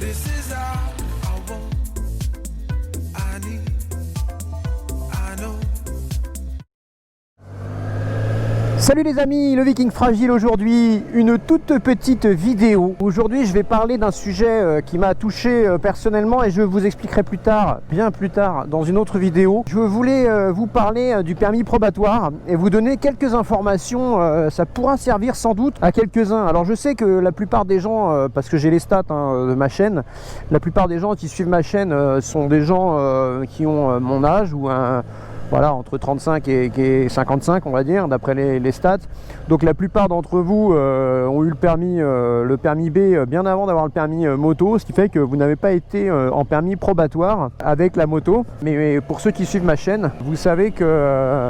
This is all I want, I need, I know. Salut les amis, le Viking Fragile aujourd'hui, une toute petite vidéo. Aujourd'hui je vais parler d'un sujet qui m'a touché personnellement et je vous expliquerai plus tard, bien plus tard, dans une autre vidéo. Je voulais vous parler du permis probatoire et vous donner quelques informations, ça pourra servir sans doute à quelques-uns. Alors je sais que la plupart des gens, parce que j'ai les stats de ma chaîne, la plupart des gens qui suivent ma chaîne sont des gens qui ont mon âge ou voilà, entre 35 et 55 on va dire, d'après les stats. Donc la plupart d'entre vous ont eu le permis B bien avant d'avoir le permis moto, ce qui fait que vous n'avez pas été en permis probatoire avec la moto. Mais pour ceux qui suivent ma chaîne, vous savez que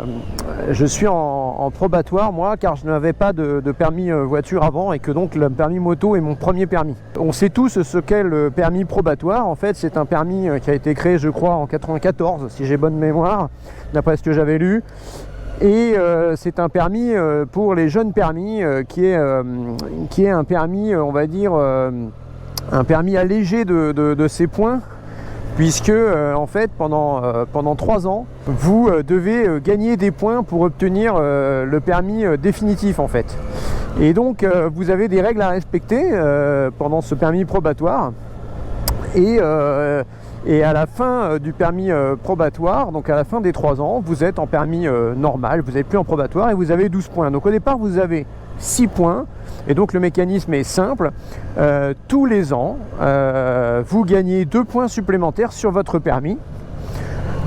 je suis en probatoire moi, car je n'avais pas de permis voiture avant et que donc le permis moto est mon premier permis. On sait tous ce qu'est le permis probatoire. En fait, c'est un permis qui a été créé, je crois, en 94, si j'ai bonne mémoire, d'après ce que j'avais lu. Et c'est un permis pour les jeunes permis qui est un permis, on va dire, un permis allégé de ses points, puisque en fait pendant 3 ans vous devez gagner des points pour obtenir le permis définitif en fait. Et donc vous avez des règles à respecter pendant ce permis probatoire. Et à la fin du permis probatoire, donc à la fin des 3 ans, vous êtes en permis normal, vous n'êtes plus en probatoire et vous avez 12 points. Donc au départ, vous avez 6 points. Et donc le mécanisme est simple. Tous les ans, vous gagnez 2 points supplémentaires sur votre permis.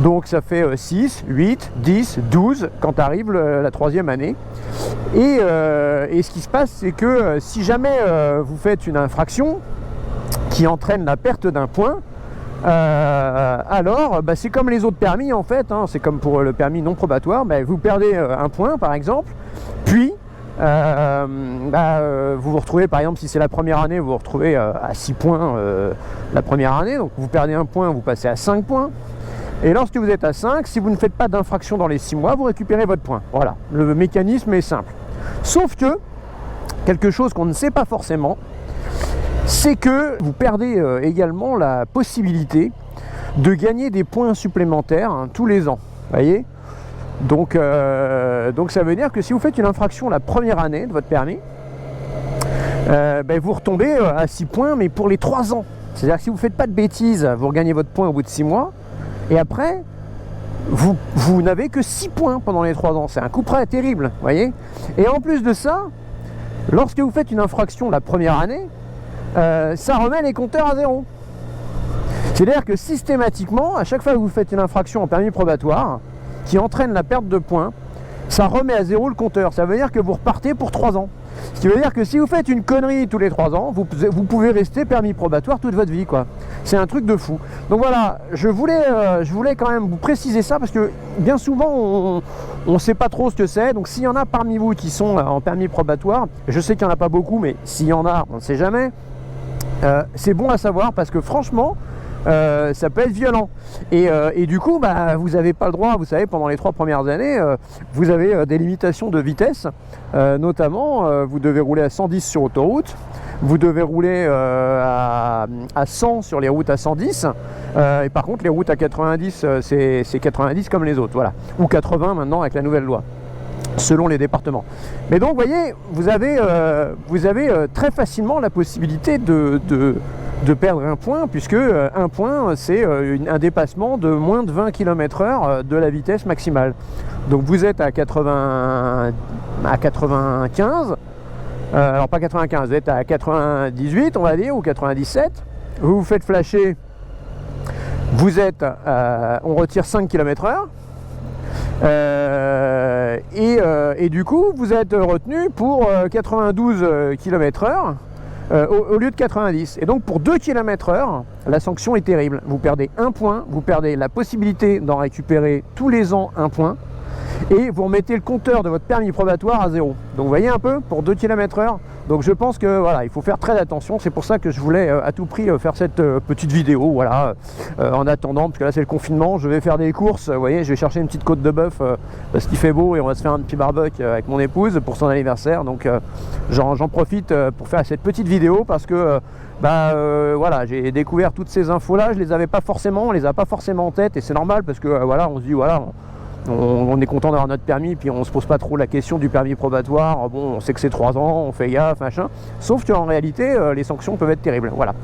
Donc ça fait 6, 8, 10, 12 quand arrive la 3e année. Et ce qui se passe, c'est que si jamais vous faites une infraction qui entraîne la perte d'un point, alors c'est comme les autres permis en fait, hein, c'est comme pour le permis non probatoire, vous perdez un point par exemple, puis vous vous retrouvez, par exemple si c'est la première année, vous vous retrouvez à 6 points la première année, donc vous perdez un point, vous passez à 5 points, et lorsque vous êtes à 5, si vous ne faites pas d'infraction dans les 6 mois, vous récupérez votre point. Voilà, le mécanisme est simple. Sauf que, quelque chose qu'on ne sait pas forcément, c'est que vous perdez également la possibilité de gagner des points supplémentaires tous les ans. Voyez, donc ça veut dire que si vous faites une infraction la première année de votre permis, vous retombez à 6 points, mais pour les 3 ans. C'est-à-dire que si vous ne faites pas de bêtises, vous regagnez votre point au bout de 6 mois, et après, vous n'avez que 6 points pendant les 3 ans. C'est un coup près terrible, voyez. Et en plus de ça, lorsque vous faites une infraction la première année, ça remet les compteurs à 0. C'est-à-dire que systématiquement, à chaque fois que vous faites une infraction en permis probatoire qui entraîne la perte de points, ça remet à 0 le compteur. Ça veut dire que vous repartez pour 3 ans. Ce qui veut dire que si vous faites une connerie tous les 3 ans, vous pouvez rester permis probatoire toute votre vie, quoi. C'est un truc de fou. Donc voilà, je voulais quand même vous préciser ça, parce que bien souvent on ne sait pas trop ce que c'est. Donc s'il y en a parmi vous qui sont en permis probatoire, je sais qu'il n'y en a pas beaucoup, mais s'il y en a, on ne sait jamais, c'est bon à savoir, parce que franchement ça peut être violent. Et du coup, vous n'avez pas le droit, vous savez, pendant les 3 premières années, vous avez des limitations de vitesse, notamment vous devez rouler à 110 sur autoroute, vous devez rouler à 100 sur les routes à 110, et par contre les routes à 90, c'est 90 comme les autres, voilà, ou 80 maintenant avec la nouvelle loi, selon les départements. Mais donc, vous voyez, vous avez très facilement la possibilité de perdre un point, puisque un point, c'est un dépassement de moins de 20 km/h de la vitesse maximale. Donc vous êtes à 95, alors pas 95, vous êtes à 98 on va dire, ou 97, vous vous faites flasher, vous êtes, on retire 5 km/h, et du coup vous êtes retenu pour 92 km/h au lieu de 90. Et donc pour 2 km/h, la sanction est terrible. Vous perdez un point, vous perdez la possibilité d'en récupérer tous les ans un point, et vous remettez le compteur de votre permis probatoire à 0. Donc vous voyez un peu, pour 2 km/h, Donc je pense que voilà, il faut faire très attention. C'est pour ça que je voulais à tout prix faire cette petite vidéo, voilà, en attendant, parce que là c'est le confinement, je vais faire des courses, vous voyez, je vais chercher une petite côte de bœuf parce qu'il fait beau et on va se faire un petit barbecue avec mon épouse pour son anniversaire. Donc j'en profite pour faire cette petite vidéo parce que voilà, j'ai découvert toutes ces infos là, je les avais pas forcément, on les a pas forcément en tête et c'est normal parce que voilà, on se dit voilà, on est content d'avoir notre permis, puis on se pose pas trop la question du permis probatoire. Bon, on sait que c'est 3 ans, on fait gaffe, machin. Sauf qu'en réalité, les sanctions peuvent être terribles. Voilà.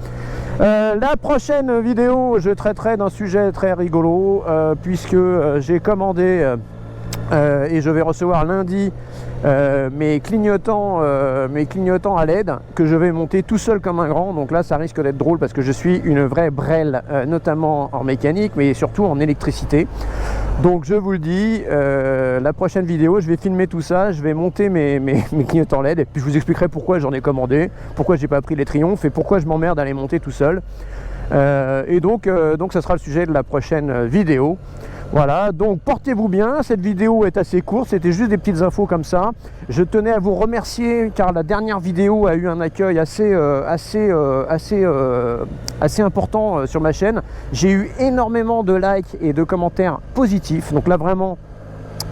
La prochaine vidéo, je traiterai d'un sujet très rigolo, puisque j'ai commandé et je vais recevoir lundi mes clignotants à LED que je vais monter tout seul comme un grand. Donc là ça risque d'être drôle parce que je suis une vraie brêle, notamment en mécanique mais surtout en électricité. Donc je vous le dis, la prochaine vidéo je vais filmer tout ça, je vais monter mes clignotants LED et puis je vous expliquerai pourquoi j'en ai commandé, pourquoi j'ai pas pris les Triomphes et pourquoi je m'emmerde à les monter tout seul. Et donc ça sera le sujet de la prochaine vidéo. Voilà, donc portez-vous bien, cette vidéo est assez courte, c'était juste des petites infos comme ça. Je tenais à vous remercier car la dernière vidéo a eu un accueil assez important sur ma chaîne. J'ai eu énormément de likes et de commentaires positifs, donc là vraiment,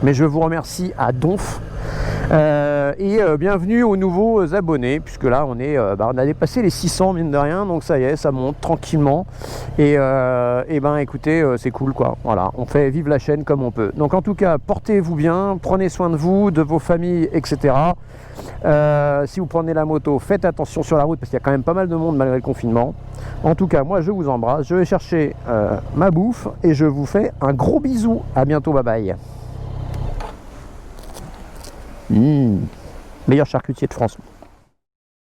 mais je vous remercie à donf. Bienvenue aux nouveaux abonnés, puisque là on est, on a dépassé les 600 mine de rien, donc ça y est, ça monte tranquillement et écoutez, c'est cool quoi, voilà, on fait vivre la chaîne comme on peut. Donc en tout cas, portez-vous bien, prenez soin de vous, de vos familles, etc. Si vous prenez la moto, faites attention sur la route parce qu'il y a quand même pas mal de monde malgré le confinement. En tout cas, moi je vous embrasse, je vais chercher ma bouffe et je vous fais un gros bisou, à bientôt, bye bye. Meilleur charcutier de France.